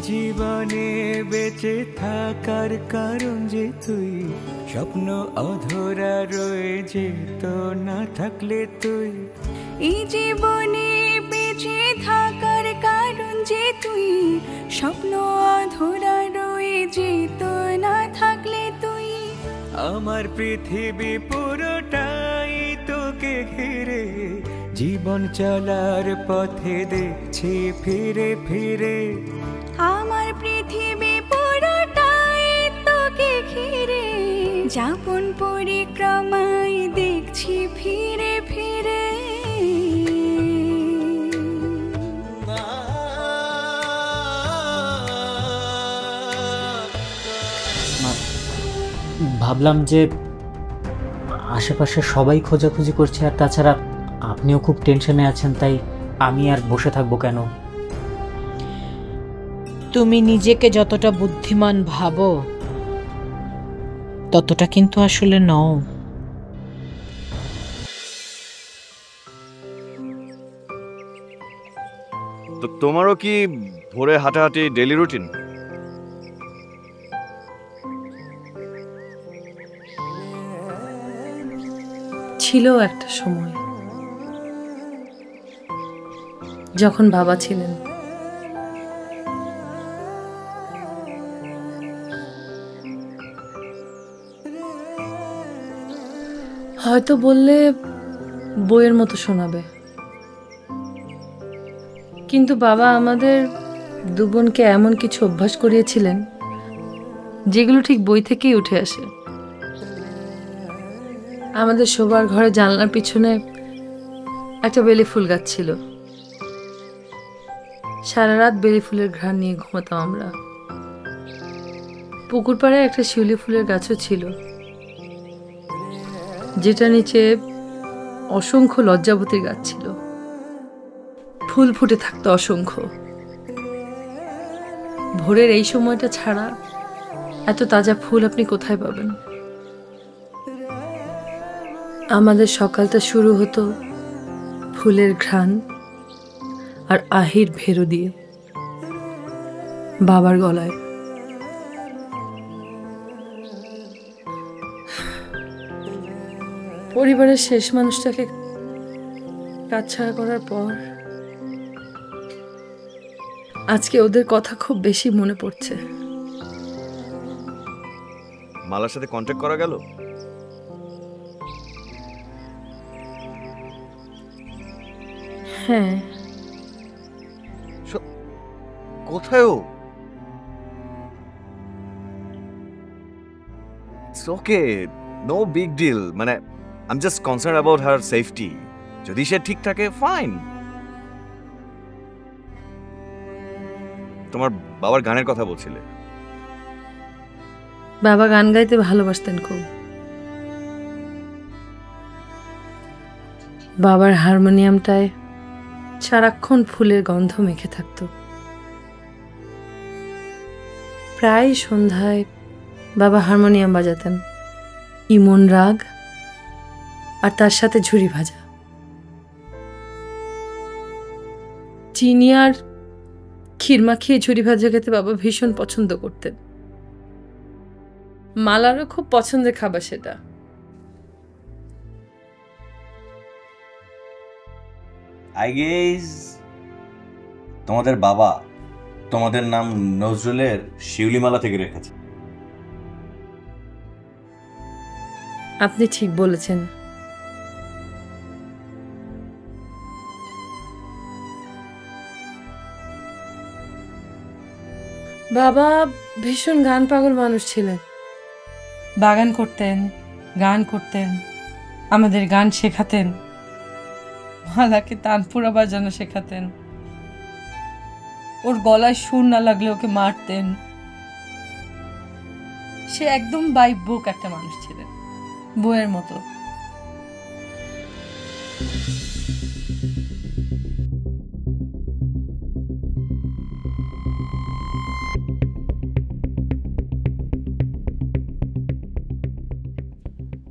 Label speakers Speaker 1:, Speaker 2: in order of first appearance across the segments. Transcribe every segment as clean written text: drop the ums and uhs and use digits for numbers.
Speaker 1: জীবনে বেঁচে থাকার কারণ যে তুই, স্বপ্ন অধরা রয়ে যেত না থাকলে তুই।
Speaker 2: এই জীবনে বেঁচে থাকার কারণ যে তুই, স্বপ্ন অধরা রয়ে যেত না থাকলে তুই।
Speaker 1: আমার পৃথিবী পুরোটাই তোকে ঘিরে, জীবন চলার পথে দেখছি ফিরে ফিরে।
Speaker 2: আমার পৃথিবী পুরোটাই তোকে ঘিরে, যাপন পরিক্রমায় দেখছি ফিরে ফিরে।
Speaker 3: ভাবলাম যে আশেপাশে সবাই খোঁজাখুঁজি করছে, আর তাছাড়া আপনিও খুব টেনশনে আছেন, তাই আমি আর বসে থাকবো কেন।
Speaker 4: তুমি নিজেকে যতটা বুদ্ধিমান ভাবো ততটা কিন্তু আসলে নও।
Speaker 5: তো তোমারও কি ভোরে হাঁটাহাঁটি ডেইলি রুটিন?
Speaker 6: ছিল একটা সময় যখন বাবা ছিলেন। হয়তো বললে বইয়ের মতো শোনাবে, কিন্তু বাবা আমাদের দু বোনকে এমন কিছু অভ্যাস করিয়েছিলেন যেগুলো ঠিক বই থেকেই উঠে আসে। আমাদের শোবার ঘরে জানলার পিছনে একটা বেলি ফুল গাছ ছিল। সারা রাত বেলি ফুলের ঘ্রাণ নিয়ে ঘুমাতাম আমরা। পুকুর পাড়ে একটা শিউলি ফুলের গাছও ছিল, যেটা নিচে অসংখ্য লজ্জাবতীর গাছ ছিল। ফুল ফুটে থাকতো অসংখ্য। ভোরের এই সময়টা ছাড়া এত তাজা ফুল আপনি কোথায় পাবেন? আমাদের সকালটা শুরু হতো ফুলের ঘ্রাণ আর আহির ভেরো দিয়ে, বাবার গলায়। পরিবারের শেষ মানুষটাকে কাছছাড়া করার পর আজকে ওদের কথা খুব বেশি মনে পড়ছে।
Speaker 5: মালার সাথে কন্ট্যাক্ট করা গেল?
Speaker 6: হ্যাঁ।
Speaker 5: কোথায় ও? It's okay, no big deal. মানে I'm just concerned about her safety. যদি সে ঠিক থাকে ফাইন। তোমার বাবার গানের কথা বলছিলে।
Speaker 6: বাবা গান গাইতে ভালোবাসতেন খুব। বাবার হারমোনিয়ামটায় সারাক্ষণ ফুলের গন্ধ মেখে থাকত। প্রায় সন্ধ্যায় বাবা হারমোনিয়াম বাজাতেন, ইমন রাগ আর তার সাথে ঝুরি ভাজা। চিনি আর ক্ষীর মাখিয়ে ঝুরি ভাজা খেতে বাবা ভীষণ পছন্দ করতেন। মালারও খুব পছন্দের খাবার সেটা।
Speaker 7: আই গেস তোমাদের বাবা তোমাদের নাম নজরুলের শিউলিমালা থেকে রেখেছে।
Speaker 6: আপনি ঠিক বলেছেন। বাবা ভীষণ গান পাগল মানুষ ছিলেন। বাগান করতেন, গান করতেন, আমাদের গান শেখাতেন, মালাকে তানপুরা বাজানো শেখাতেন। ওর গলায় সুর না লাগলে ওকে মারতেন। সে একদম বাই বুক একটা মানুষ ছিলেন, বইয়ের মতো।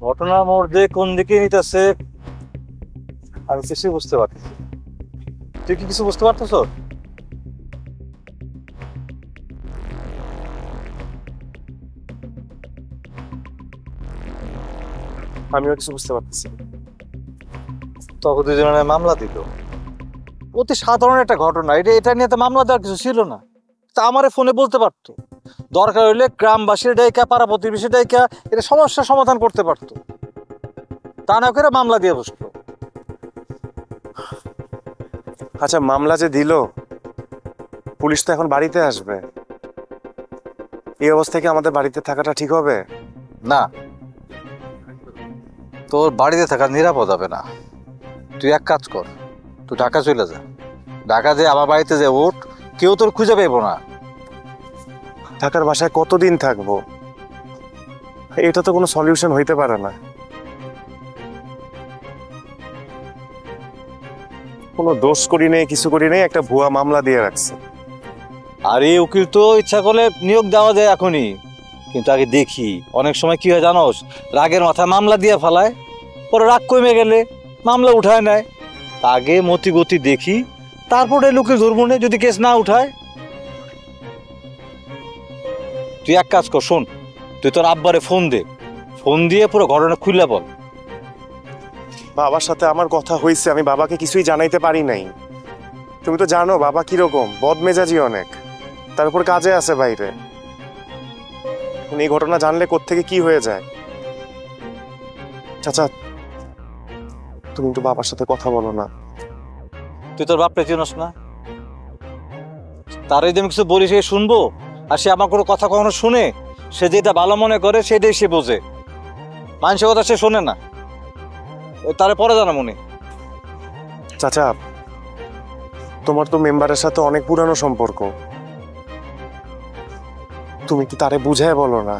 Speaker 8: ঘটনা মোড় কোন দিকে নিতেছে আমি কিছুই বুঝতে পারছি। তুই কি কিছু বুঝতে পারতেছ? আমিও কিছু বুঝতে পারতেছি। তখন দুজনে মামলা দিল, অতি সাধারণ একটা ঘটনা, এটা নিয়ে তো মামলা দেওয়ার কিছু ছিল না। তা আমারে ফোনে বলতে পারতো, দরকার হইলে গ্রামবাসীর ডাইকা পাড়া প্রতিবেশী ডাইকা এটা সমস্যার সমাধান করতে পারতো। তা না করে মামলা দিয়ে বসলো।
Speaker 9: আচ্ছা, মামলা যে দিল, পুলিশ তো এখন বাড়িতে আসবে। এই অবস্থায় কি আমাদের বাড়িতে থাকাটা ঠিক হবে?
Speaker 8: না, তোর বাড়িতে থাকা নিরাপদ হবে না। তুই এক কাজ কর, তুই ঢাকা চলে যা। ঢাকা যে আমার বাড়িতে যে ওঠ, কেউ তোর খুঁজে পাইব না।
Speaker 9: ঢাকার বাসায় কতদিন থাকবো? এটা তো কোনো সলিউশন হইতে পারে না। কোনো দোষ করি নেই, কিছু করি নেই, একটা ভুয়া মামলা দিয়ে রাখছে।
Speaker 8: আর এই উকিল তো ইচ্ছা করলে নিয়োগ দেওয়া যায় এখনই, কিন্তু আগে দেখি। অনেক সময় কি হয় জানোস, রাগের মাথায় মামলা দিয়ে ফেলায়, পরে রাগ কমে গেলে মামলা উঠায় নেয়। আগে মতি গতি দেখি, তারপরে উকিল ধরবো না যদি কেস না উঠায়। তুই এক কাজ কর, শোন, তুই তোর আব্বারে ফোন দে, ফোন দিয়ে পুরো ঘটনা খুলে বল।
Speaker 9: বাবার সাথে আমার কথা হয়েছে, আমি বাবাকে কিছুই জানাইতে পারি নাই। তুমি তো জানো বাবা কিরকম বদমেজাজি অনেক, তার উপর কাজে আছে বাইরে। এই ঘটনা জানলে কোত্থেকে কি হয়ে যায়। চাচা, তুমি তো বাবার সাথে কথা বলো না।
Speaker 8: তুই তোর বাপরে চিনস না? তার যদি আমি কিছু বলি সে শুনবো, আর সে আমার কোনো কথা কখনো শুনে, সে যেটা ভালো মনে করে সেটাই সে বোঝে। মানুষের কথা সে শোনে না, তারে পরে জানা মনে।
Speaker 9: চাচা, তোমার তো মেম্বারের সাথে অনেক পুরানো সম্পর্ক, তুমি কি তারে বুঝায় বলো না?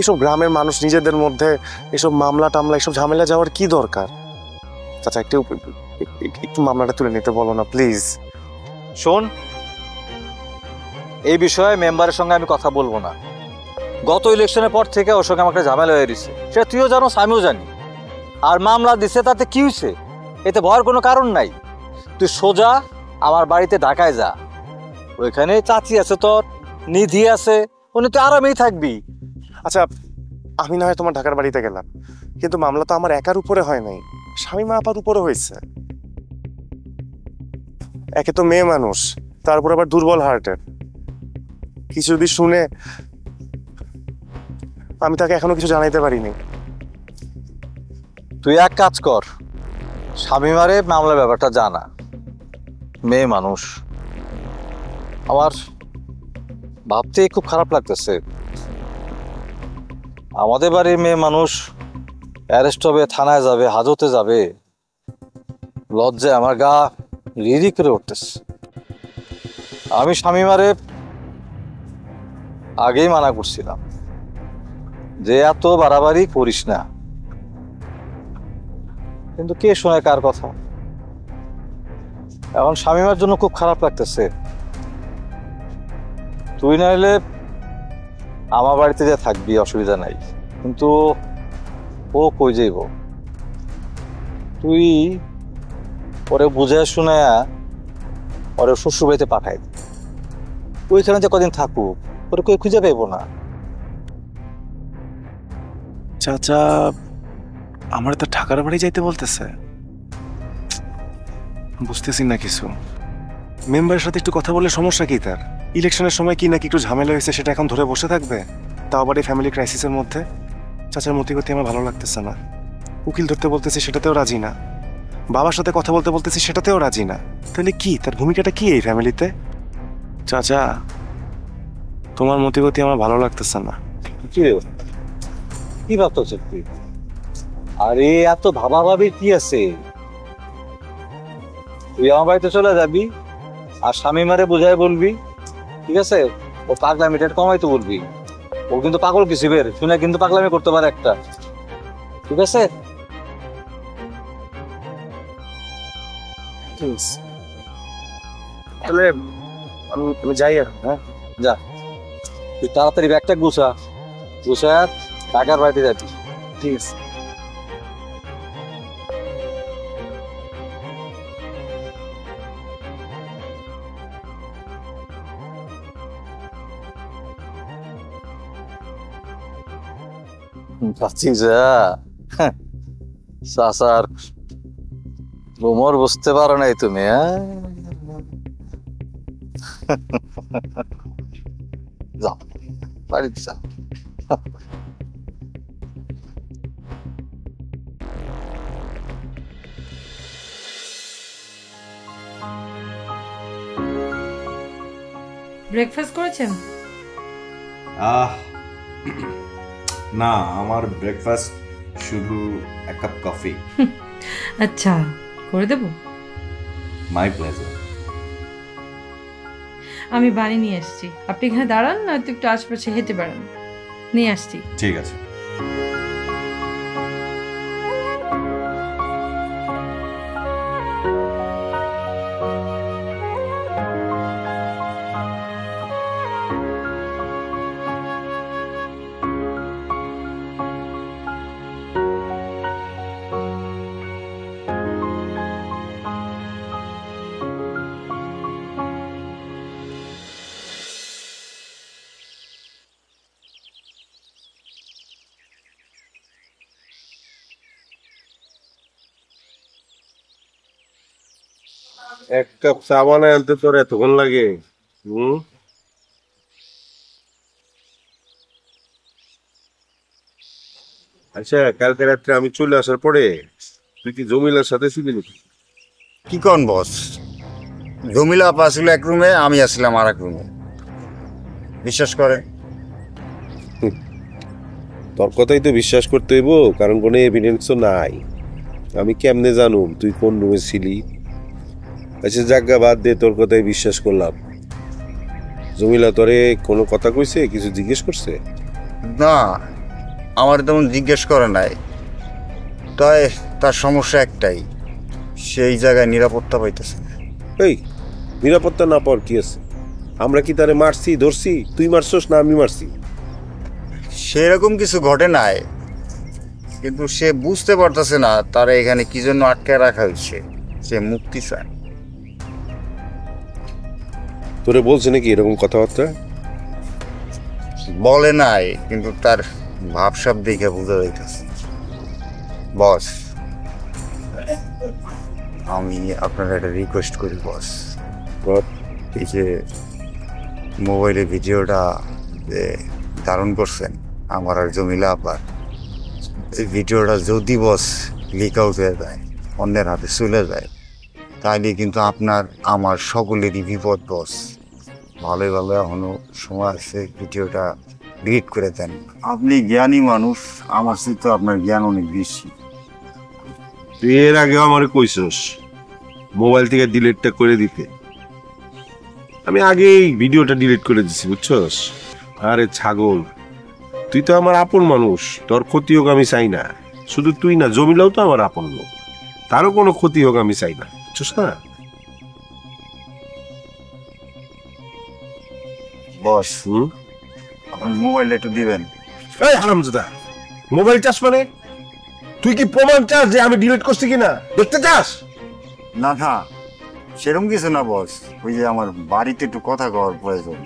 Speaker 9: এসব গ্রামের মানুষ নিজেদের মধ্যে এসব মামলা টামলা এসব ঝামেলা যাওয়ার কি দরকার? চাচা, একটু মামলাটা তুলে নিতে বলো না প্লিজ।
Speaker 8: শোন, এই বিষয়ে মেম্বারের সঙ্গে আমি কথা বলবো না। গত ইলেকশনের পর থেকে ওর সঙ্গে আমাকে ঝামেলা হয়ে গেছে, সেটা তুইও জানো, আমিও জানি। আর মামলা দিছে, তাতে কি হয়েছে? এতে ভয়ের কোনো কারণ নাই। তুই সোজা আমার বাড়িতে ঢাকায় যা, ওইখানে চাচি আছে, তোর নিধি আছে, উনি তুই আরামেই থাকবি।
Speaker 9: আচ্ছা, আমি না হয় তোমার ঢাকার বাড়িতে গেলাম, কিন্তু মামলা তো আমার একার উপরে হয় নাই, শামীমা আপার উপরে হয়েছে। একে তো মেয়ে মানুষ, তারপর আবার দুর্বল হার্টের। কিছু যদি শুনে, আমি তাকে এখনো কিছু জানাইতে পারিনি।
Speaker 8: তুই এক কাজ কর, শামীমারে মামলার ব্যাপারটা জানা। মেয়ে মানুষ, আমার ভাবতে খুব খারাপ লাগতেছে। আমাদের বাড়ির মেয়ে মানুষ অ্যারেস্ট হবে, থানায় যাবে, হাজতে যাবে, লজ্জায় আমার গা রিরি করে উঠতেছে। আমি শামীমারে আগেই মানা করছিলাম যে এত বাড়াবাড়ি করিস না, কিন্তু কে শোনে কার কথা? এখন শামীমার জন্য খুব খারাপ লাগতেছে। তুই নাইলে আমার বাড়িতে যে থাকবি, অসুবিধা নাই, কিন্তু ও কই যাইব? তুই ওরে বুঝে শুনে ওরে শ্বশুর বাড়িতে পাঠাই দে, ওইখানে যে কদিন থাকুক, ওরে কেউ খুঁজে পাইব না।
Speaker 9: চাচা, আমার তো ঢাকার বাড়ি যাইতে বলতেছে, বুঝতেছি না কিছু। মেম্বারের সাথে একটু কথা বলে সমস্যা কি তার? ইলেকশনের সময় কি নাকি একটু ঝামেলা হয়েছে, সেটা এখন ধরে বসে থাকবে? তাও আবার এই ফ্যামিলি ক্রাইসিসের মধ্যে। চাচার মতিগতি আমার ভালো লাগতেছে না। উকিল ধরতে বলতেছি, সেটাতেও রাজি না। বাবার সাথে কথা বলতে বলতেছি, সেটাতেও রাজি না। তাহলে কি তার ভূমিকাটা কি এই ফ্যামিলিতে? চাচা, তোমার মতিগতি আমার ভালো লাগতেছে না।
Speaker 8: কি রে, কি ভাবতেছ তুই? আরে এত ভাবা ভাবি কি আছে? তুই আমার বাড়িতে চলে যাবি, আর শামীমারে বুঝাই বলবি, ঠিক আছে? ও পাগলামিটা কমাইতে বলবি। ও কিন্তু পাগল কিছু বের শুনে কিন্তু পাগলামি করতে পারে একটা, ঠিক আছে?
Speaker 9: তাহলে আমি যাই আর। হ্যাঁ,
Speaker 8: যা, তুই তাড়াতাড়ি ব্যাগটা গুছা টাকার বাড়িতে যাবি।
Speaker 9: ঠিক আছে।
Speaker 8: ভাতিজা চাচার উমর বুঝতে পারো নাই তুমি, হ্যাঁ? যাও বাড়িতে যাও।
Speaker 6: ব্রেকফাস্ট করেছেন?
Speaker 7: না, আমার ব্রেকফাস্ট শুধু এক কাপ কফি।
Speaker 6: আচ্ছা, করে দেব।
Speaker 7: My pleasure.
Speaker 6: আমি বাড়ি নিয়ে আসছি, আপনি এখানে দাঁড়ান, না তো একটু আশপাশে হেঁটে বেড়ান, নিয়ে আসছি।
Speaker 7: ঠিক আছে।
Speaker 10: এক কাপ চা বানায় আনতে তোর এতক্ষণ লাগে? আচ্ছা, কালকে রাত্রে আমি চলে আসার পরে তুই কি জমিলার সাথে ছিলি নাকি?
Speaker 11: কি কোন বস, জমিলা আপা ছিল এক রুমে, আমি আসছিলাম আর এক রুমে। বিশ্বাস করে?
Speaker 10: তোর কথাই তো বিশ্বাস করতে হইব, কারণ কোনো এভিডেন্স তো নাই। আমি কেমনে জানুম তুই কোন রুমে ছিলি? আচ্ছা জায়গা বাদ দে, তোর কথাই বিশ্বাস করলাম। জমিলা তোরে কোনো কথা কইছে, কিছু জিজ্ঞেস করছে?
Speaker 11: না, আমার তেমন জিজ্ঞেস করে নাই। তাই তার সমস্যা একটাই, সেই জায়গায় নিরাপত্তা পাইতেছে।
Speaker 10: এই নিরাপত্তা না পাওয়ার কি আছে? আমরা কি তারে মারছি, ধরছি? তুই মারছস না আমি মারছি?
Speaker 11: সেরকম কিছু ঘটে নাই, কিন্তু সে বুঝতে পারতেছে না তারা এখানে কি জন্য আটকায় রাখা হয়েছে। সে মুক্তি চায়।
Speaker 10: তোরে বলছে নাকি এরকম কথাবার্তা?
Speaker 11: বলে নাই, কিন্তু তার ভাবসাব দেখে বোঝা যাইতেছে। বস, আমি আপনার একটা রিকোয়েস্ট করি বস। এই যে মোবাইলে ভিডিওটা যে ধারণ করছেন আমার আর জমিলা আপার, এই ভিডিওটা যদি বস লিক আউট হয়ে যায়, অন্যের হাতে চলে যায়, তাইলে কিন্তু আপনার আমার সকলেরই বিপদ বস। ভালোই ভালো এখনো সময় আছে, ভিডিওটা ডিলিট করে দেন। আপনি জ্ঞানী মানুষ, আমার চেয়ে তো আপনার জ্ঞান অনেক বেশি।
Speaker 10: তুই এর আগে আমারে কইছস মোবাইল থেকে ডিলিটটা করে দিতে, আমি আগেই ভিডিওটা ডিলিট করে দিছি, বুঝছস? আরে ছাগল, তুই তো আমার আপন মানুষ, তোর ক্ষতি হোক আমি চাই না। শুধু তুই না, জমিলাও তো আমার আপন লোক, তারও কোনো ক্ষতি হোক আমি চাই না, বুঝছস না?
Speaker 11: বস, আপনি মোবাইলটা একটু দিবেন।
Speaker 10: এই হারামজাদা, মোবাইল চাস মানে? তুই কি প্রমাণ চাস যে আমি ডিলিট করছি কিনা দেখতে চাস?
Speaker 11: না না, সেরকম কিছু না বস, ওই যে আমার বাড়িতে একটু কথা কওয়ার প্রয়োজন,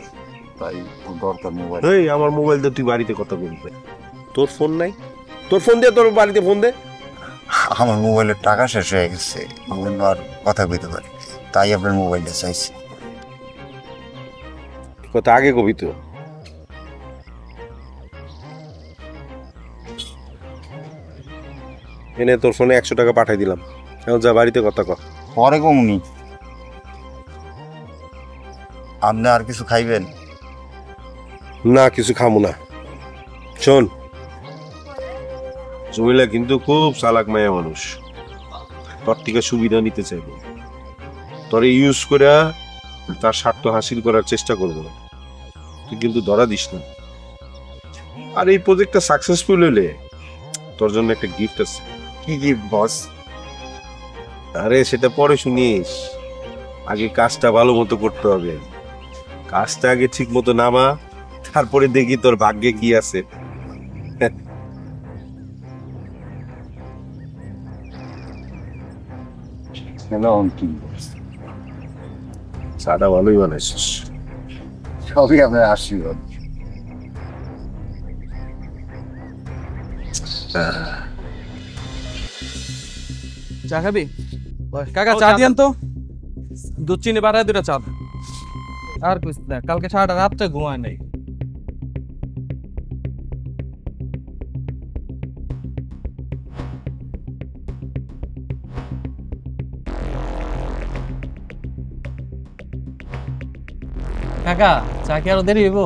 Speaker 11: তাই দরকার মোবাইল।
Speaker 10: এই আমার মোবাইল দিয়ে তুই বাড়িতে কথা বলবে? তোর ফোন নাই? তোর ফোন দিয়ে তোর বাড়িতে ফোন দে।
Speaker 11: আমার মোবাইলের টাকা শেষ হয়ে গেছে, আর কথা কইতে পারি, তাই আপনার মোবাইলটা চাইছি।
Speaker 10: কথা আগে কবি তো। এনে তোর ফোনে 100 টাকা পাঠাই দিলাম, এখন যা বাড়িতে কথা কর।
Speaker 11: পরে কমুনি। আপনি আর কিছু খাইবেন?
Speaker 10: না, কিছু খামু না। শোন, জমিলা কিন্তু খুব চালাক মায়া মানুষ, তোর থেকে সুবিধা নিতে চাইব, তোরে ইউজ করে তার স্বার্থ হাসিল করার চেষ্টা করবো। তুই কিন্তু ধরা দিস না। আর এই প্রজেক্টটা সাকসেসফুল হলে তোর জন্য একটা গিফট আছে।
Speaker 11: কি গিফট বস?
Speaker 10: আরে সেটা পরে শুনিস, আগে কাজটা ভালো মতো করতে হবে। কাজটা আগে ঠিক মতো নামা, তারপরে দেখি তোর ভাগ্যে কি আছে। চাটা ভালোই বানাইছিস।
Speaker 11: সবই আপনার আশীর্বাদ।
Speaker 12: চা খাবি? কাকা চা দিয়েন তো, দুধ চিনি বাড়ায় 2টা চা। আর কইস না, কালকে সারাটা রাতটা ঘুমায় নাই। কাকা চা কি আরো দেরি হইব?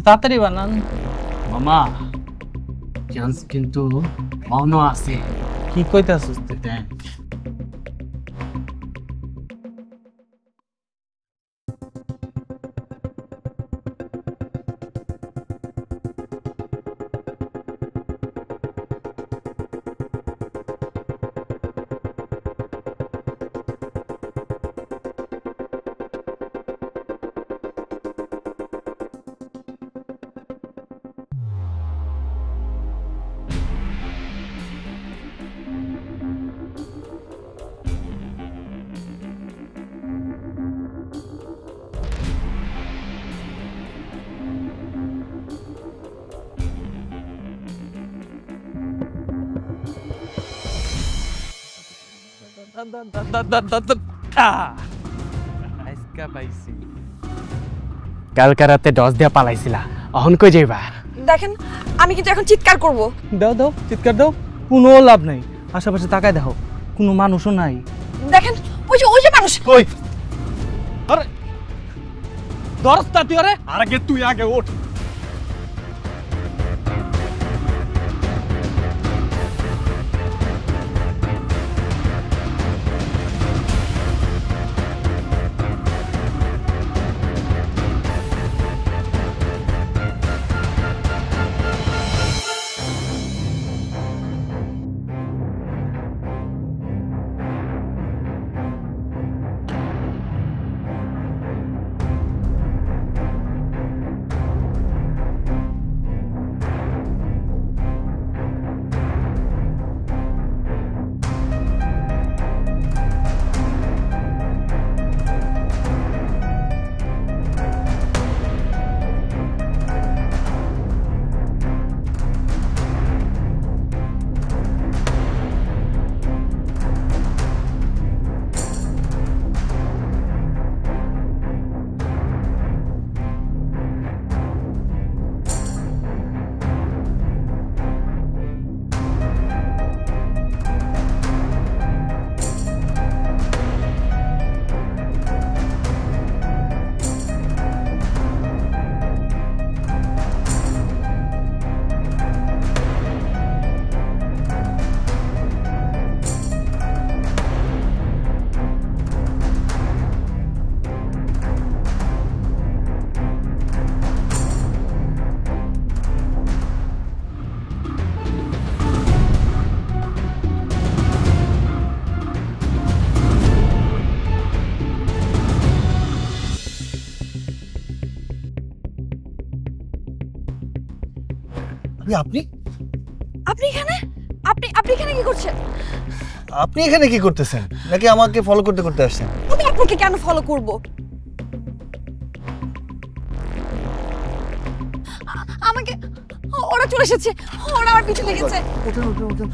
Speaker 12: তাড়াতাড়ি বানান।
Speaker 3: মামা চান্স কিন্তু অন্য আছে।
Speaker 12: কি কইতাছিস তুই?
Speaker 3: কালকে রাতে 10 দিয়া পালাইছিলা, অহন কই যাইবা?
Speaker 13: দেখেন আমি কিন্তু এখন চিৎকার করব।
Speaker 12: দাও দাও, চিৎকার দাও, কোনো লাভ নাই। আশেপাশে তাকায় দেখো, কোনো মানুষও নাই।
Speaker 13: দেখেন ওই যে মানুষ।
Speaker 12: কই? আরে দরস্তা তুই, আরে আগে তুই আগে ওঠ।
Speaker 14: আপনি
Speaker 13: আপনি এখানে আপনি এখানে কি করছেন?
Speaker 14: আপনি এখানে কি করতেছেন? নাকি আমাকে ফলো করতে করতে আসছেন?
Speaker 13: আমি আপনাকে কেন ফলো করব? আমাকে ওরা চলে এসেছে, ওরা আমার পিছু লেগেছে।
Speaker 14: উঠুন উঠুন উঠুন।